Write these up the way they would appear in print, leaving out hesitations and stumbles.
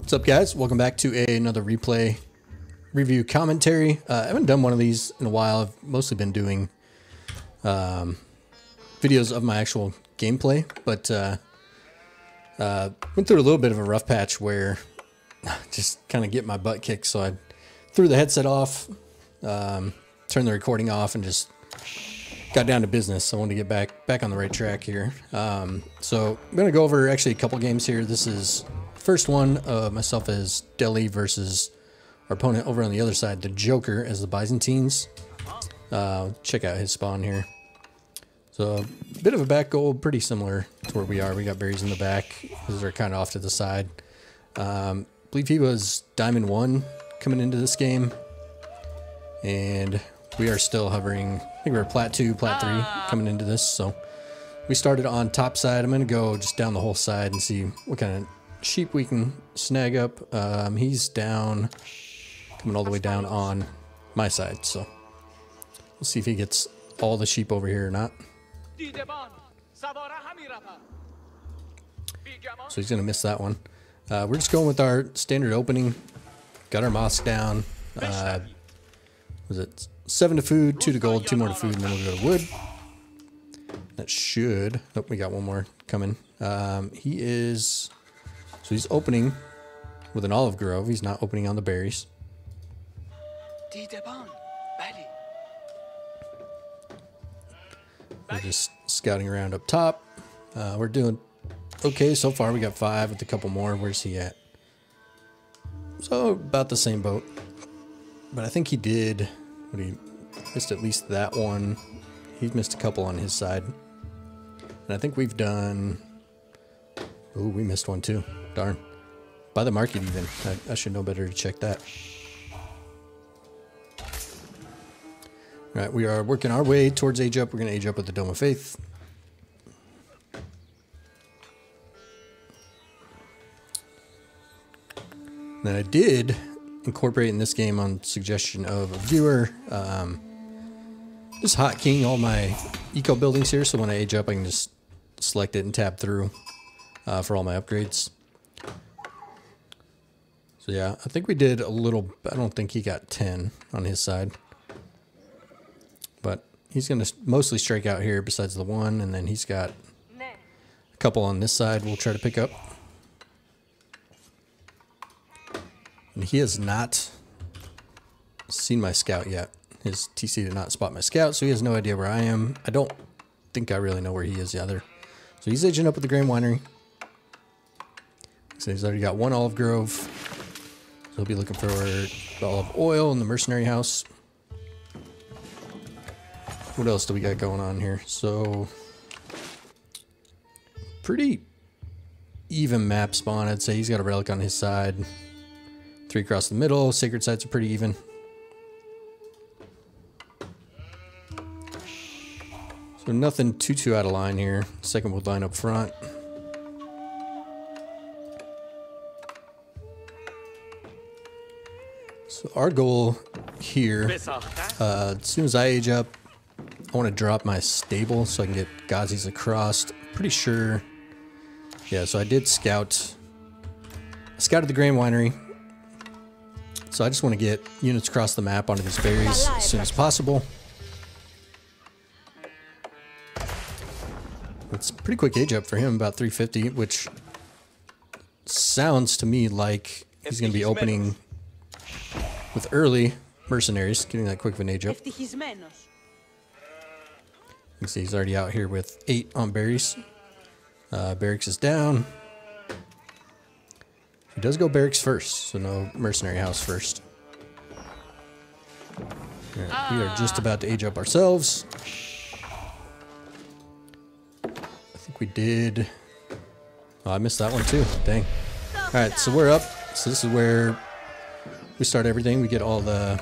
What's up, guys? Welcome back to another replay review commentary. I haven't done one of these in a while. I've mostly been doing videos of my actual gameplay, but went through a little bit of a rough patch where just kind of get my butt kicked, so I threw the headset off, turned the recording off, and just got down to business. I wanted to get back on the right track here. So I'm going to go over actually a couple games here. This is first one, myself as Deli versus our opponent over on the other side, the Joker as the Byzantines. Check out his spawn here. So a bit of a back goal, pretty similar to where we are. We got berries in the back. These are kind of off to the side. I believe he was Diamond 1 coming into this game. And we are still hovering. I think we were Plat 2, Plat 3 coming into this. So we started on top side. I'm going to go just down the whole side and see what kind of sheep we can snag up. He's down, coming all the way down on my side. So we'll see if he gets all the sheep over here or not. So he's going to miss that one. We're just going with our standard opening. Got our mosque down. Was it 7 to food, 2 to gold, 2 more to food, and then we'll go to wood. That should... Oh, we got one more coming. He is... So he's opening with an olive grove. He's not opening on the berries. We're just scouting around up top. We're doing okay so far. We got 5 with a couple more. Where's he at? So about the same boat. But I think he did... What, he missed at least that one. He's missed a couple on his side. And I think we've done... Ooh, we missed one too. Darn. By the market even. I should know better to check that. Alright, we are working our way towards age up. We're going to age up with the Dome of Faith. And then I did incorporate in this game on suggestion of a viewer. Just hotkeying all my eco buildings here, so when I age up I can just select it and tab through for all my upgrades. So yeah, I think we did a little... I don't think he got 10 on his side. But he's going to mostly strike out here besides the one, and then he's got a couple on this side we'll try to pick up. And he has not seen my scout yet. His TC did not spot my scout, so he has no idea where I am. I don't think I really know where he is either. So he's aging up with the Grain Winery. So he's already got 1 olive grove. So he'll be looking for the olive oil in the mercenary house. What else do we got going on here? So pretty even map spawn, I'd say. He's got a relic on his side. 3 across the middle. Sacred sites are pretty even. So nothing too out of line here. Second wood line up front. So our goal here, as soon as I age up, I want to drop my stable so I can get Gazis across. Pretty sure. Yeah, so I did scouted the Grain Winery. So I just want to get units across the map onto these berries as soon as possible. It's a pretty quick age up for him, about 350, which sounds to me like he's going to be opening with early mercenaries, getting that quick of an age up. You can see he's already out here with 8 on berries. Barracks is down. He does go barracks first, so no mercenary house first. Right, we are just about to age up ourselves. I think we did... Oh, I missed that one too. Dang. Alright, so we're up. So this is where we start everything. We get all the...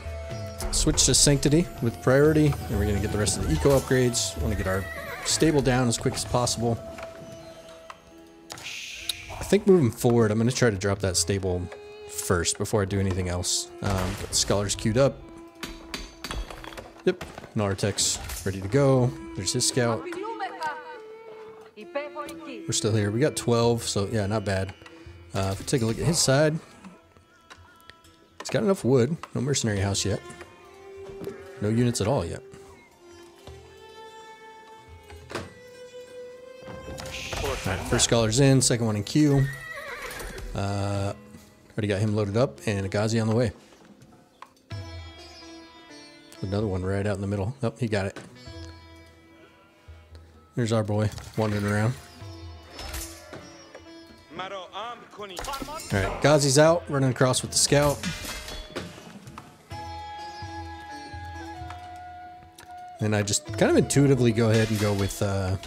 Switch to Sanctity with priority. And we're going to get the rest of the eco upgrades. We want to get our stable down as quick as possible. I think moving forward, I'm going to try to drop that stable first before I do anything else. Got the scholars queued up. Yep, Nartex ready to go. There's his scout. We're still here. We got 12, so yeah, not bad. If we take a look at his side, got enough wood. No mercenary house yet. No units at all yet. Alright, first scholar's in, second one in queue. Already got him loaded up, and a Ghazi on the way. Another one right out in the middle. Oh, he got it. There's our boy wandering around. Alright, Ghazi's out, running across with the scout. And I just kind of intuitively go ahead and go with the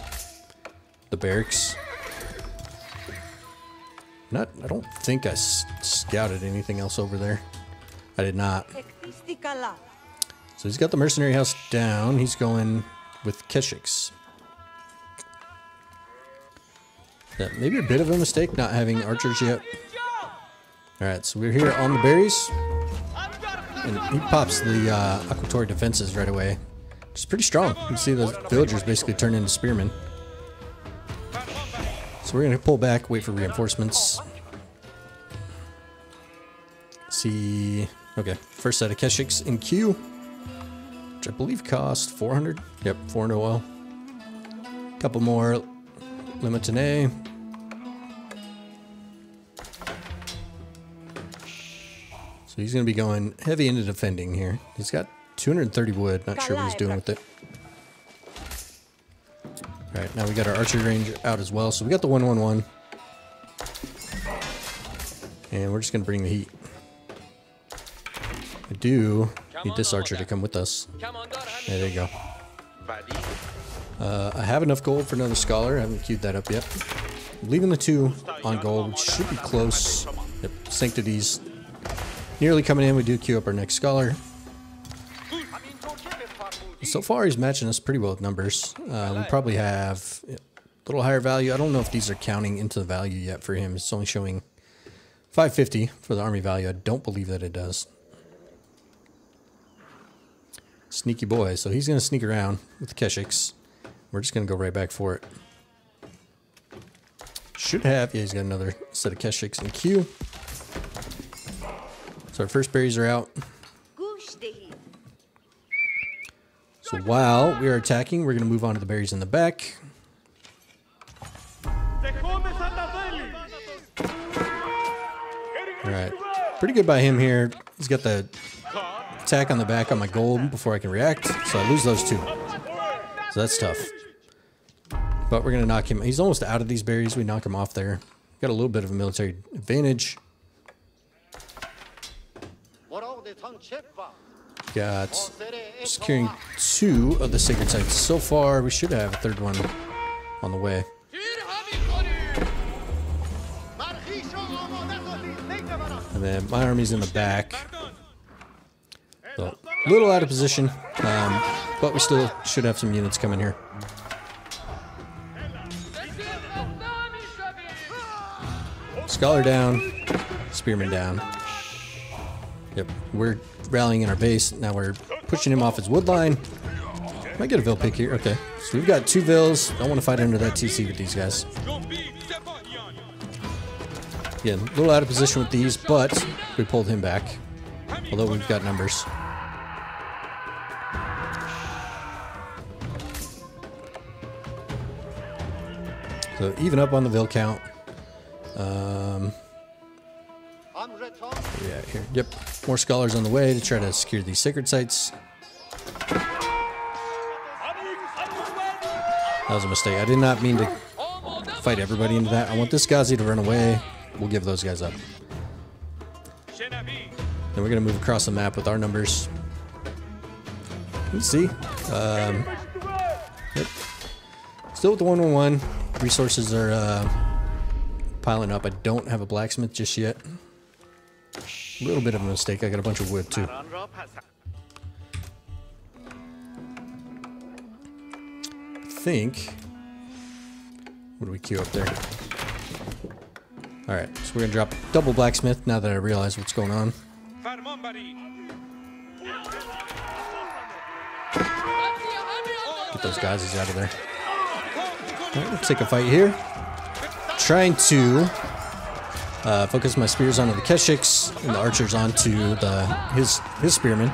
barracks. I don't think I scouted anything else over there. I did not. So he's got the mercenary house down. He's going with Keshiks. Yeah, maybe a bit of a mistake not having archers yet. Alright, so we're here on the berries. And he pops the Aquatory defenses right away. Which is pretty strong. You can see the villagers basically turn into spearmen. So we're going to pull back, wait for reinforcements. See... Okay, first set of Keshiks in queue. Which I believe cost 400. Yep, 400 oil. Couple more Limatine. So he's going to be going heavy into defending here. He's got 230 wood. Not sure what he's doing with it. Alright, now we got our archery range out as well. So we got the 111. And we're just going to bring the heat. I do need this archer to come with us. There you go. I have enough gold for another scholar. I haven't queued that up yet. Leaving the 2 on gold, which should be close. Yep, Sanctity's nearly coming in. We do queue up our next scholar. So far, he's matching us pretty well with numbers. We probably have a little higher value. I don't know if these are counting into the value yet for him. It's only showing 550 for the army value. I don't believe that it does. Sneaky boy. So he's going to sneak around with the Keshiks. We're just going to go right back for it. Should have. Yeah, he's got another set of Keshiks in queue. So our first berries are out. So while we are attacking, we're going to move on to the berries in the back. Alright. Pretty good by him here. He's got the attack on the back on my gold before I can react. So I lose those 2. So that's tough. But we're going to knock him. He's almost out of these berries. We knock him off there. Got a little bit of a military advantage. Got securing 2 of the sacred sites so far. We should have a 3rd one on the way. And then my army's in the back. So a little out of position, but we still should have some units coming here. Scholar down, Spearman down. Yep, we're rallying in our base. Now we're pushing him off his wood line. Might get a Vil pick here. Okay, so we've got 2 Vils. Don't want to fight under that TC with these guys. Again, a little out of position with these, but we pulled him back. Although we've got numbers. So even up on the Vil count. Yeah, here. Yep. More scholars on the way to try to secure these sacred sites. That was a mistake. I did not mean to fight everybody into that. I want this Ghazi to run away. We'll give those guys up. Then we're going to move across the map with our numbers. Let's see. Yep. Still with the 111. Resources are piling up. I don't have a blacksmith just yet. A little bit of a mistake. I got a bunch of wood too. I think. What do we queue up there? Alright, so we're gonna drop double blacksmith now that I realize what's going on. Get those guys out of there. Alright, let's take a fight here. Trying to Focus my spears onto the Keshiks and the archers onto his spearmen.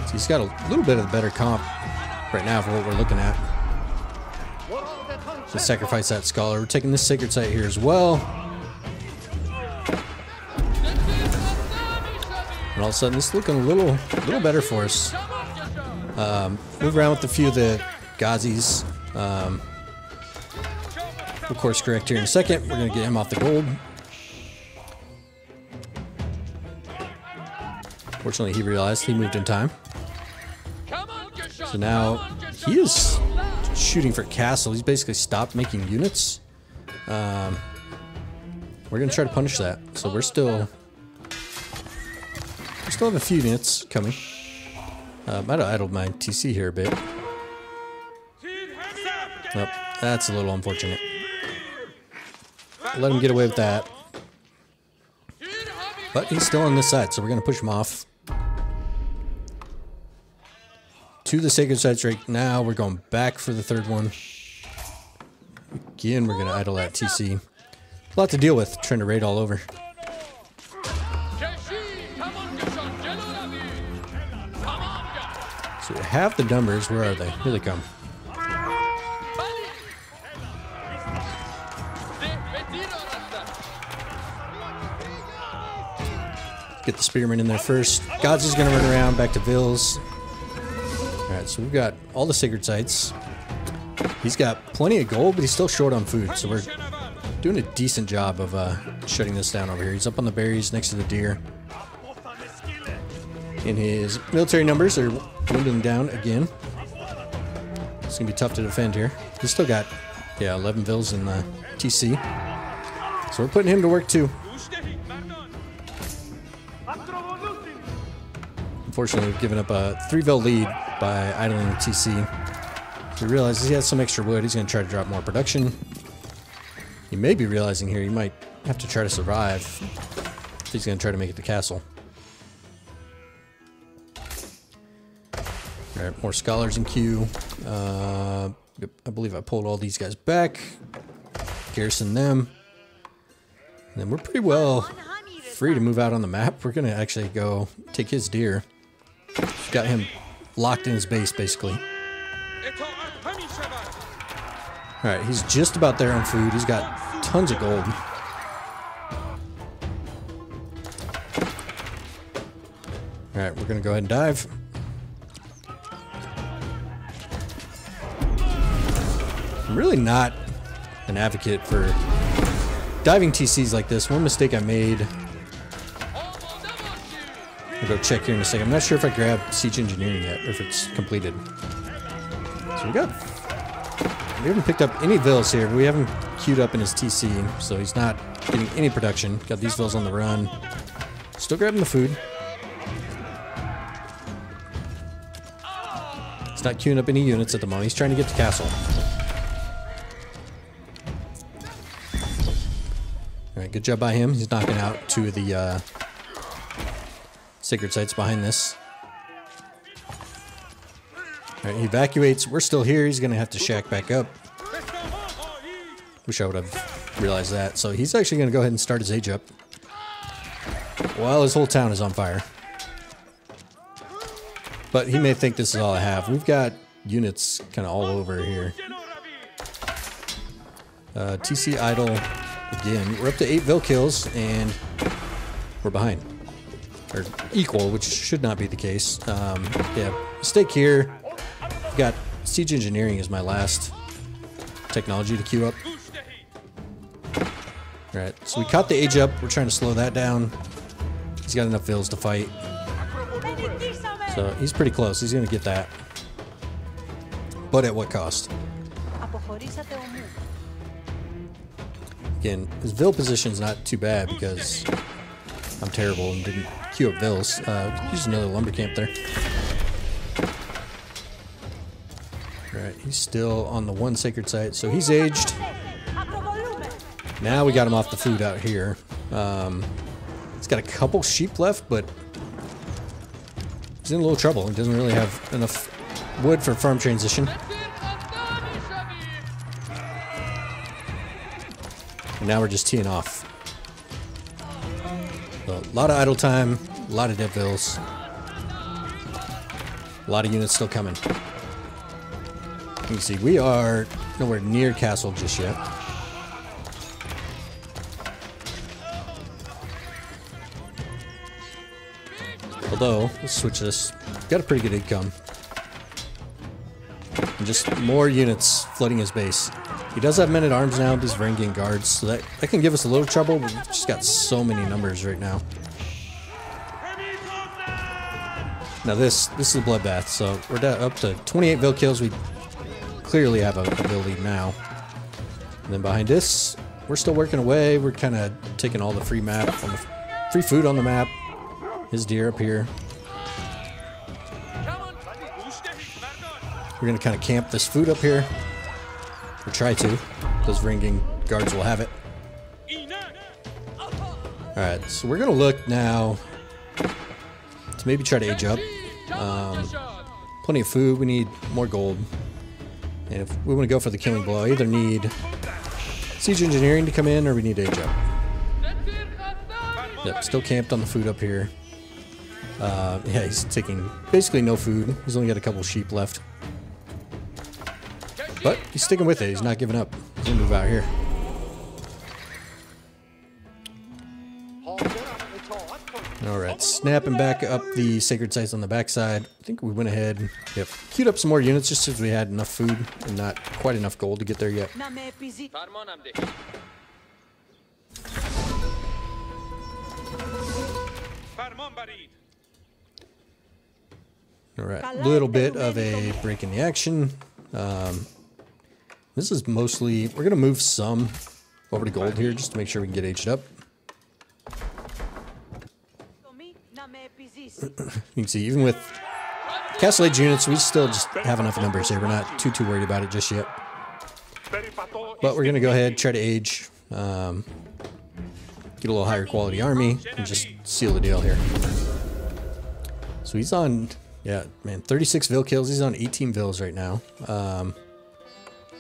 So he's got a little bit of the better comp right now for what we're looking at. So sacrifice that scholar. We're taking this sacred site here as well. And all of a sudden, this is looking a little better for us. Move around with a few of the Gazis. We'll course correct here in a second. We're going to get him off the gold. Fortunately, he realized he moved in time. So now he is shooting for castle. He's basically stopped making units. We're going to try to punish that. So we still have a few units coming. Might have idled my TC here a bit. Nope, that's a little unfortunate. Let him get away with that. But he's still on this side, so we're going to push him off to the sacred sites right now. We're going back for the third one. Again, we're going to idle that TC. A lot to deal with, trying to raid all over. So we have the numbers. Where are they? Here they come. Get the spearmen in there first. God's is going to run around back to Vils. Alright, so we've got all the sacred sites. He's got plenty of gold, but he's still short on food. So we're doing a decent job of shutting this down over here. He's up on the berries next to the deer. And his military numbers are dwindling down again. It's going to be tough to defend here. He's still got, 11 Vils in the TC. So we're putting him to work too. Unfortunately, we've given up a 3-Vil lead by idling the TC. So he realizes he has some extra wood. He's going to try to drop more production. He may be realizing here he might have to try to survive if he's going to try to make it to castle. Alright, more scholars in queue. I believe I pulled all these guys back. Garrison them. And then we're pretty well free to move out on the map. We're going to actually go take his deer. Got him locked in his base, basically. Alright, he's just about there on food. He's got tons of gold. Alright, we're going to go ahead and dive. I'm really not an advocate for diving TCs like this. One mistake I made. I'll go check here in a second. I'm not sure if I grabbed Siege Engineering yet, or if it's completed. So we haven't picked up any Vils here, but we haven't queued up in his TC, so he's not getting any production. Got these Vils on the run. Still grabbing the food. He's not queuing up any units at the moment. He's trying to get to castle. Alright, good job by him. He's knocking out 2 of the sacred sites behind this. Alright, he evacuates. We're still here. He's going to have to shack back up. Wish I would have realized that. So he's actually going to go ahead and start his age up while his whole town is on fire. But he may think this is all I have. We've got units kind of all over here. TC idle again. We're up to 8 Vil kills and we're behind. Or equal, which should not be the case. Yeah, mistake here. Got Siege Engineering as my last technology to queue up. Alright, so we caught the age up. We're trying to slow that down. He's got enough Vils to fight. So he's pretty close. He's going to get that. But at what cost? Again, his Vil position's not too bad because I'm terrible and didn't queue up Vils. Use another lumber camp there. Alright, he's still on the 1 sacred site, so he's aged. Now we got him off the food out here. He's got a couple sheep left, but he's in a little trouble. He doesn't really have enough wood for farm transition. And now we're just teeing off. So, a lot of idle time, a lot of dead vills. A lot of units still coming. You can see we are nowhere near castle just yet. Although, let's switch this. Got a pretty good income. And just more units flooding his base. He does have men-at-arms now, these Varangian guards, so that can give us a little trouble, but we've just got so many numbers right now. Now this is a bloodbath, so we're up to 28 Vil kills. We clearly have a Vil lead now. And then behind this, we're still working away. We're kind of taking all the free map, on the free food on the map. His deer up here. We're going to kind of camp this food up here. Or try to. Those Varangian guards will have it. Alright, so we're going to look now to maybe try to age up. Plenty of food. We need more gold. And if we want to go for the killing blow, I either need siege engineering to come in or we need age up. Yep, still camped on the food up here. Yeah, he's taking basically no food. He's only got a couple sheep left. But he's sticking with it. He's not giving up. He's gonna move out here. Alright, snapping back up the sacred sites on the backside. I think we went ahead, yep, queued up some more units just as we had enough food and not quite enough gold to get there yet. Alright, a little bit of a break in the action. This is mostly, we're going to move some over to gold here just to make sure we can get aged up. You can see, even with castle age units, we still just have enough numbers here. We're not too worried about it just yet. But we're going to go ahead, try to age, get a little higher quality army, and just seal the deal here. So he's on, yeah, man, 36 Vil kills. He's on 18 Vils right now.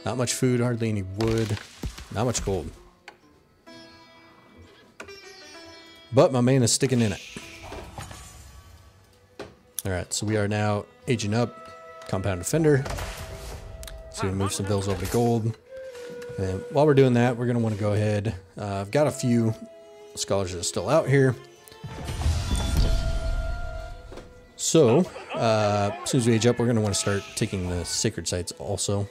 Not much food, hardly any wood, not much gold. But my main is sticking in it. Alright, so we are now aging up, compound defender. So we move some Vils over to gold. And while we're doing that, we're going to want to go ahead. I've got a few scholars that are still out here. So, as soon as we age up, we're going to want to start taking the sacred sites also.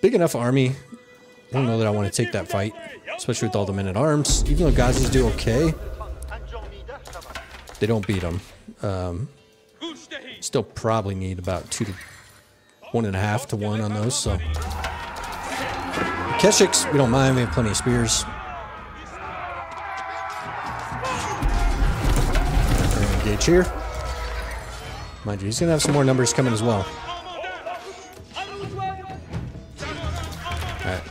Big enough army. I don't know that I want to take that fight, especially with all the men-at-arms. Even though Gazis do okay, they don't beat them. Still probably need about 2 to 1.5 to 1 on those. So Keshiks, we don't mind. We have plenty of spears. We're gonna engage here. Mind you, he's gonna have some more numbers coming as well. Alright.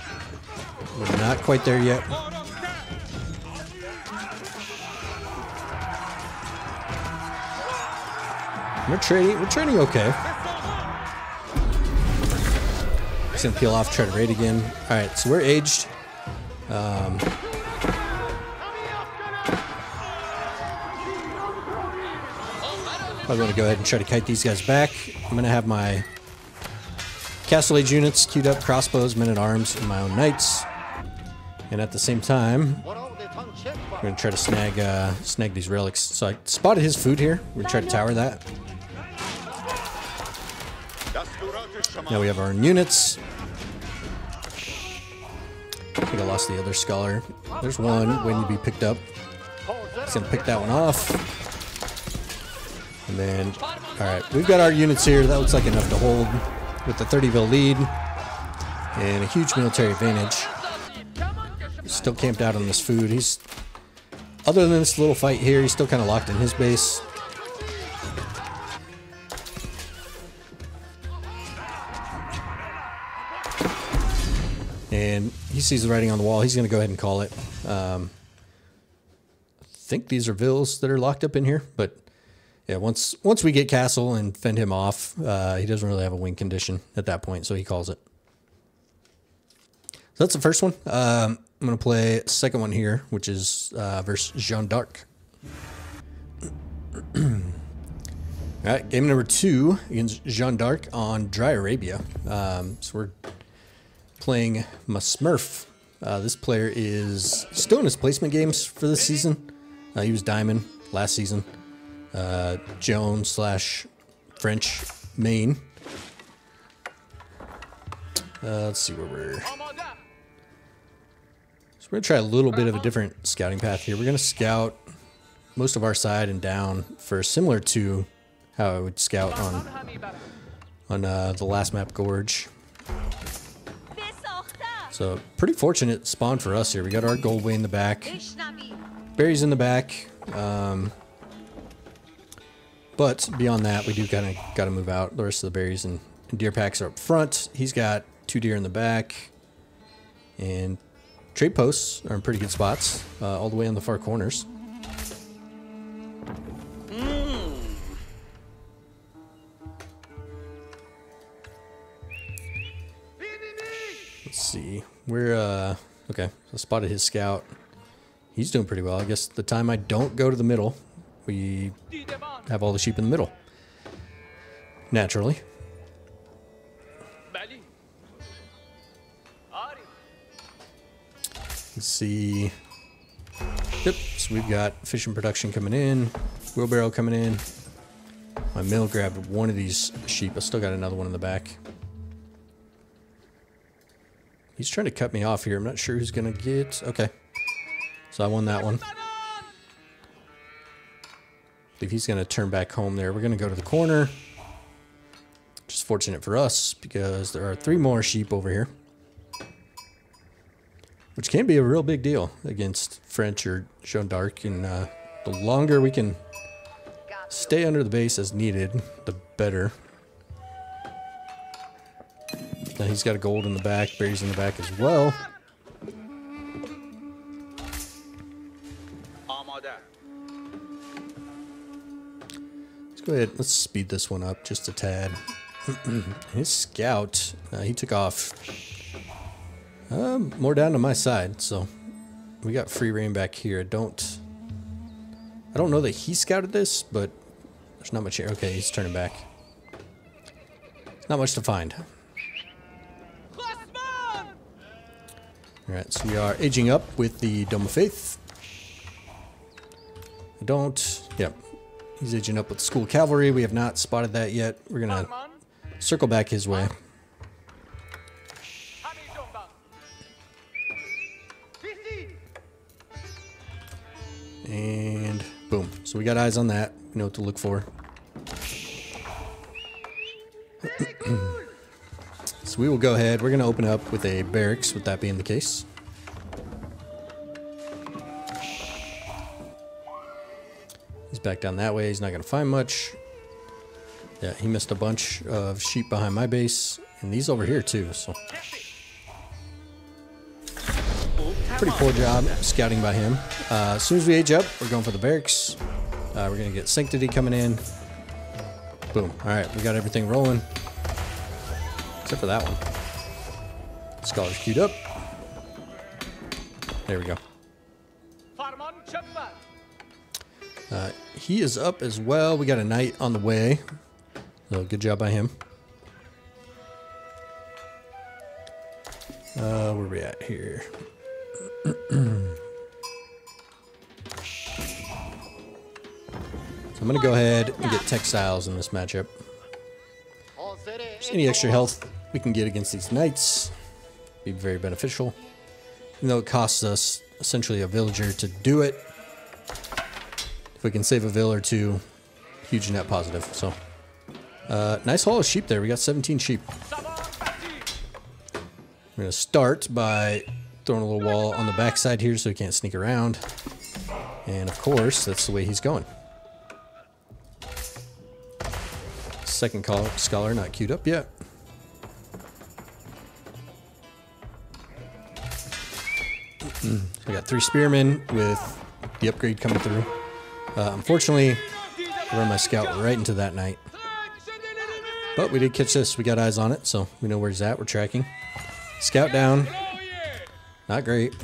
We're not quite there yet. We're trading okay. Just gonna peel off, try to raid again. Alright, so we're aged. Probably want to go ahead and try to kite these guys back. I'm gonna have my castle age units queued up, crossbows, men-at-arms, and my own knights. And at the same time, we're gonna try to snag these relics. So I spotted his food here. We're gonna try to tower that. Now we have our own units. I think I lost the other scholar. There's one waiting to be picked up. Just gonna pick that one off. And then, alright, we've got our units here. That looks like enough to hold with the 30 Vil lead and a huge military advantage. He's still camped out on this food. He's, other than this little fight here, he's still kind of locked in his base. And he sees the writing on the wall. He's going to go ahead and call it. I think these are Vils that are locked up in here, but yeah, once we get castle and fend him off, he doesn't really have a win condition at that point, so he calls it. that's the first one. I'm going to play a second one here, which is versus Jeanne d'Arc. All right, game number 2 against Jeanne d'Arc on Dry Arabia. So we're playing my Smurf. This player is still in his placement games for this season. He was Diamond last season. Joan / French main. Let's see where we're... So we're going to try a little bit of a different scouting path here. We're going to scout most of our side and down for similar to how I would scout on the last map, Gorge. So pretty fortunate spawn for us here. We got our gold way in the back. Berries in the back. But beyond that, we do kind of got to move out. The rest of the berries and deer packs are up front. He's got 2 deer in the back. And trade posts are in pretty good spots, all the way on the far corners. Let's see. We're, okay, I spotted his scout. He's doing pretty well. I guess the time I don't go to the middle, we have all the sheep in the middle. Naturally. Let's see. Yep, so we've got fishing production coming in, wheelbarrow coming in. My mill grabbed one of these sheep. I still got another one in the back. He's trying to cut me off here. I'm not sure who's going to get... Okay. So I won that one. I believe he's going to turn back home there. We're going to go to the corner. Which is fortunate for us because there are 3 more sheep over here. Which can be a real big deal against French or Jeanne d'Arc. And the longer we can stay under the base as needed, the better. Now he's got a gold in the back, berries in the back as well. Let's go ahead, let's speed this one up just a tad. His scout, he took off more down to my side, so we got free reign back here. I don't know that he scouted this, but there's not much here. Okay, he's turning back. Not much to find. Alright, so we are aging up with the Dome of Faith. Yep. He's aging up with the School of Cavalry. We have not spotted that yet. We're gonna circle back his way. And boom. So we got eyes on that. We know what to look for. So we will go ahead. We're going to open up with a barracks, with that being the case. He's back down that way. He's not going to find much. Yeah, he missed a bunch of sheep behind my base. And these over here too, so. Pretty poor job scouting by him. As soon as we age up, we're going for the barracks. We're going to get Sanctity coming in. Boom. Alright, we got everything rolling. Except for that one. Scholar's queued up. There we go. He is up as well. We got a knight on the way. So good job by him. Where are we at here? So I'm going to go ahead and get textiles in this matchup. Just any extra health we can get against these knights be very beneficial. Even though it costs us essentially a villager to do it, if we can save a vill or two, huge net positive. So nice haul of sheep there. We got 17 sheep. We're going to start by throwing a little wall on the backside here so he can't sneak around. And of course, that's the way he's going. Second scholar not queued up yet. We got 3 spearmen with the upgrade coming through. Unfortunately, I run my scout right into that knight. But we did catch this. We got eyes on it, so we know where he's at. We're tracking. Scout down. Not great.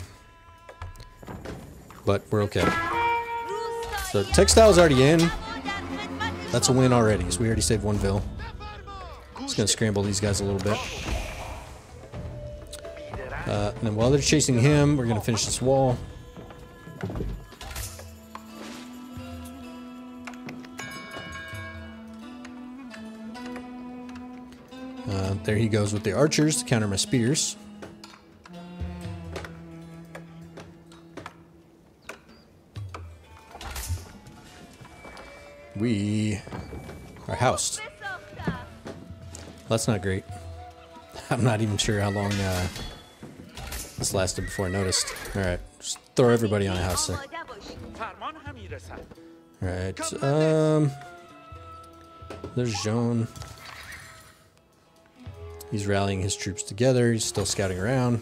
But we're okay. So textile's already in. That's a win already. So we already saved 1 vil. Just gonna scramble these guys a little bit. And then while they're chasing him, we're gonna finish this wall. There he goes with the archers to counter my spears. We are housed. That's not great. I'm not even sure how long this lasted before I noticed. Alright, just throw everybody on a house there. Alright, there's Joan. He's rallying his troops together. He's still scouting around.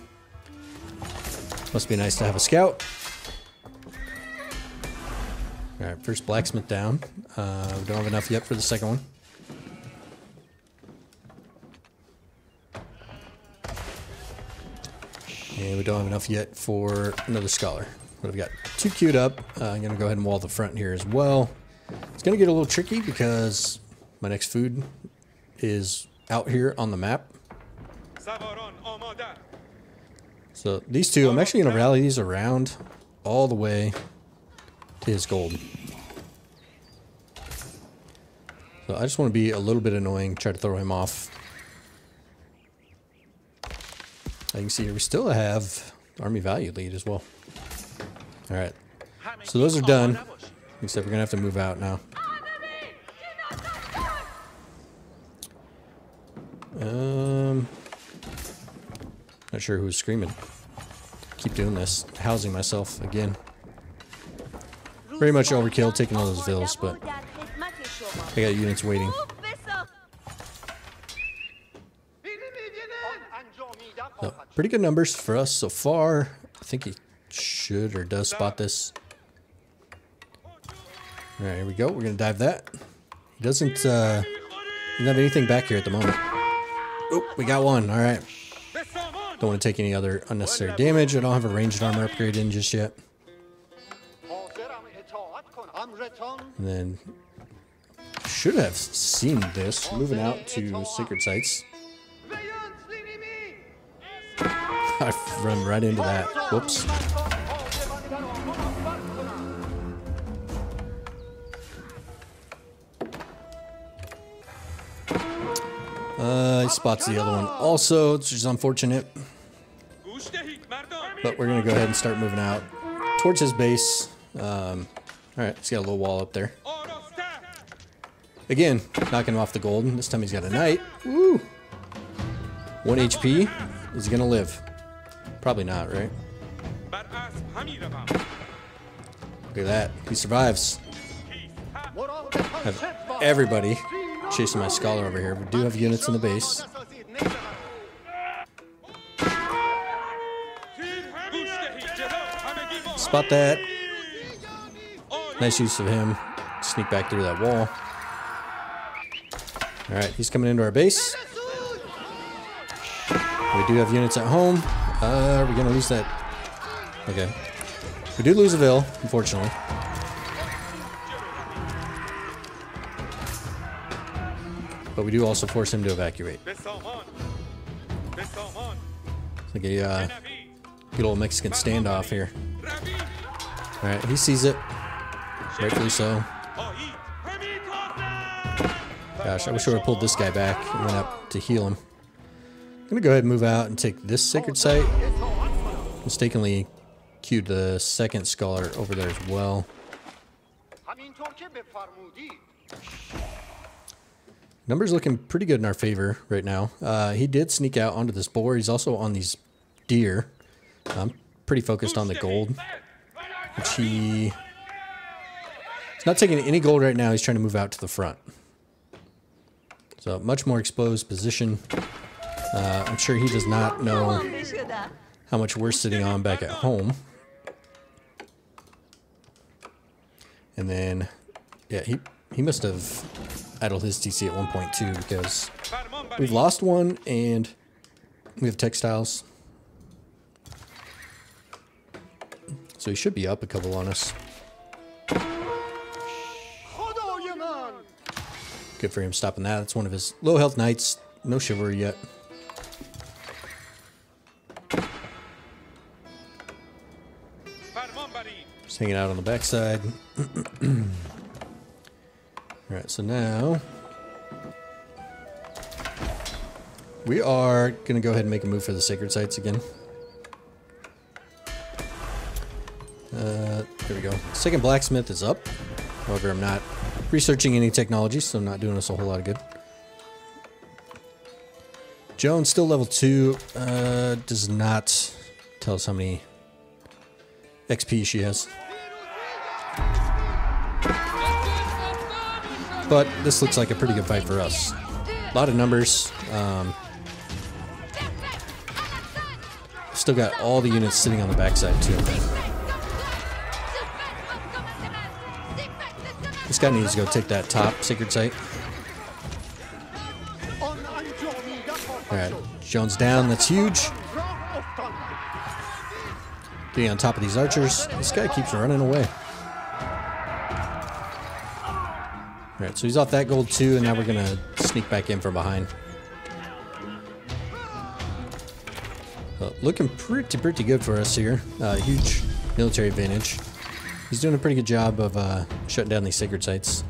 Must be nice to have a scout. Alright, first blacksmith down. We don't have enough yet for the second one. And we don't have enough yet for another scholar. But I've got 2 queued up. I'm going to go ahead and wall the front here as well. It's going to get a little tricky because my next food is out here on the map. So these two, I'm actually going to rally these around all the way to his gold. So I just want to be a little bit annoying, try to throw him off. You can see here we still have army value lead as well. Alright, so those are done, except we're going to have to move out now. Not sure who's screaming. Keep doing this, housing myself again. Very much overkill taking all those vills, but I got units waiting. So, pretty good numbers for us so far. I think he should or does spot this. Alright, here we go. We're gonna dive that. He doesn't have anything back here at the moment. Oh, we got one. Alright. Don't want to take any other unnecessary damage. I don't have a ranged armor upgrade in just yet. And then should have seen this moving out to sacred sites. I've run right into that. Whoops. He spots the other one also, which is unfortunate. But we're going to go ahead and start moving out towards his base. Alright, he's got a little wall up there. Again, knocking him off the golden. This time he's got a knight. Woo! 1 HP. Is he going to live? Probably not, right? Look at that. He survives. I have everybody chasing my scholar over here. We do have units in the base. Spot that. Nice use of him. Sneak back through that wall. Alright, he's coming into our base. We do have units at home. Are we gonna lose that? Okay. We did lose a vil, unfortunately. But we do also force him to evacuate. It's like a good old Mexican standoff here. Alright, he sees it. Rightfully so. Gosh, I wish I would have pulled this guy back and went up to heal him. I'm gonna go ahead and move out and take this sacred site. Mistakenly queued the second scholar over there as well. Numbers looking pretty good in our favor right now. He did sneak out onto this boar. He's also on these deer. I'm pretty focused on the gold, which he's not taking any gold right now. He's trying to move out to the front. So much more exposed position. I'm sure he does not know how much we're sitting on back at home. And then, yeah, he must have idled his TC at 1.2 because we've lost one and we have textiles. So he should be up a couple on us. Good for him stopping that. That's one of his low health knights. No chivalry yet. Just hanging out on the backside. Alright, so now we are going to go ahead and make a move for the sacred sites again. There we go. Second blacksmith is up. However, I'm not researching any technology, so I'm not doing us a whole lot of good. Joan still level 2. Does not tell us how many XP she has. But this looks like a pretty good fight for us. A lot of numbers. Still got all the units sitting on the backside too. This guy needs to go take that top sacred site. Alright, Joan's down. That's huge. Getting on top of these archers. This guy keeps running away. Alright, so he's off that gold too, and now we're going to sneak back in from behind. Looking pretty good for us here. Huge military advantage. He's doing a pretty good job of shutting down these sacred sites.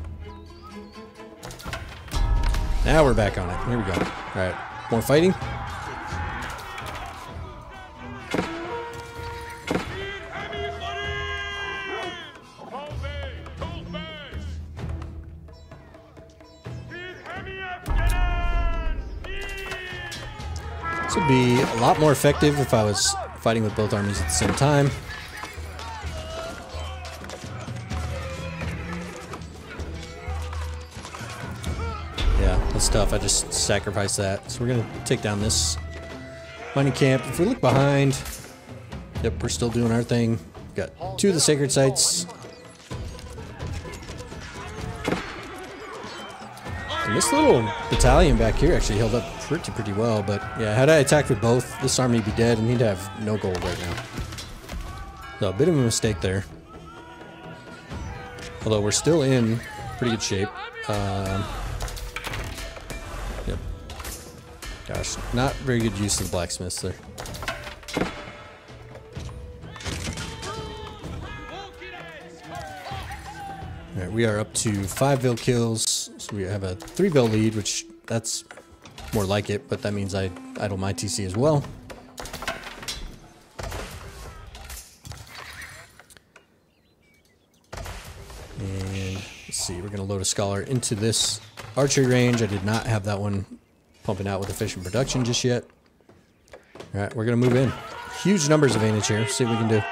Now we're back on it. Here we go. Alright, more fighting. This would be a lot more effective if I was fighting with both armies at the same time. That's tough. I just sacrificed that. So we're going to take down this mining camp. If we look behind, yep, we're still doing our thing. Got 2 of the sacred sites. And this little battalion back here actually held up pretty well. But yeah, had I attacked with both, this army would be dead and he'd have no gold right now. So a bit of a mistake there. Although we're still in pretty good shape. Yep. Gosh, not very good use of the blacksmiths there. Alright, we are up to 5 Vil kills. So we have a 3 Vil lead, which that's more like it, but that means I idle my TC as well. And let's see, we're going to load a scholar into this archery range. I did not have that one pumping out with efficient production just yet. Alright, we're going to move in. Huge numbers advantage here. See what we can do.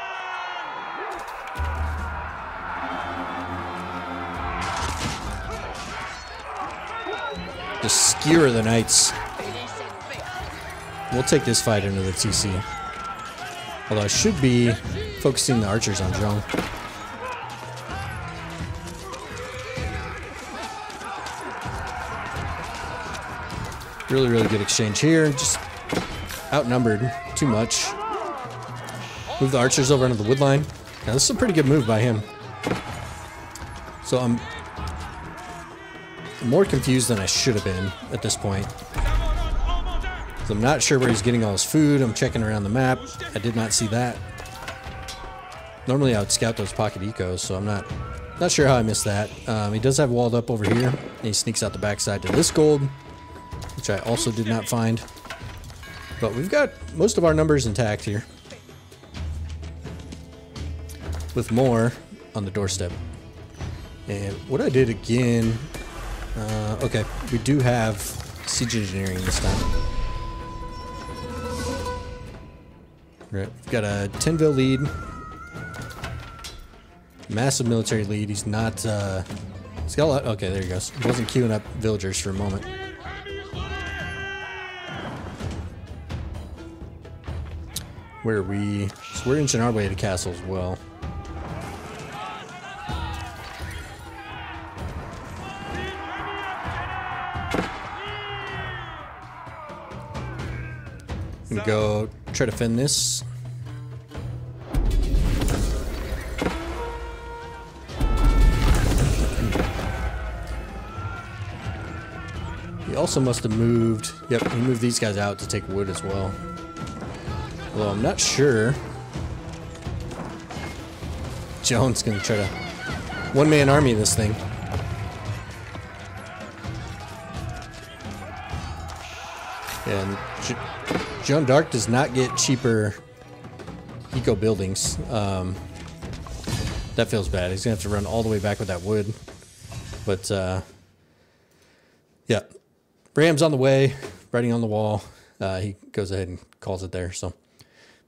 Just skewer the knights. We'll take this fight into the TC. Although I should be focusing the archers on Joan. Really good exchange here. Just outnumbered too much. Move the archers over into the wood line. Now this is a pretty good move by him. So I'm more confused than I should have been at this point. So I'm not sure where he's getting all his food. I'm checking around the map. I did not see that. Normally I would scout those pocket ecos, so I'm not sure how I missed that. He does have walled up over here. And he sneaks out the backside to this gold, which I also did not find. But we've got most of our numbers intact here, with more on the doorstep. And what I did again, okay, we do have siege engineering this time. Right, we've got a 10 Vil lead, massive military lead. He's not, he's got a lot, okay, there he goes. He wasn't queuing up villagers for a moment. Where are we? So we're inching our way to castle as well. I'm gonna go try to fend this. also must have moved, yep, he moved these guys out to take wood as well. Although I'm not sure. Joan's gonna try to one-man army this thing. And Joan Dark does not get cheaper eco buildings. That feels bad. He's gonna have to run all the way back with that wood. But yeah, Ram's on the way, writing on the wall. He goes ahead and calls it there. So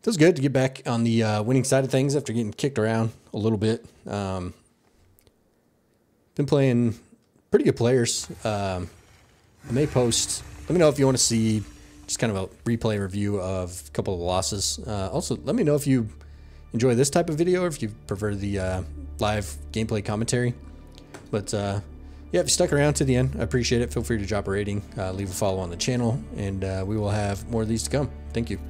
feels good to get back on the winning side of things after getting kicked around a little bit. Been playing pretty good players. I may post. Let me know if you want to see just kind of a replay review of a couple of losses. Also, let me know if you enjoy this type of video or if you prefer the live gameplay commentary. But yeah, if you stuck around to the end, I appreciate it. Feel free to drop a rating, leave a follow on the channel, and we will have more of these to come. Thank you.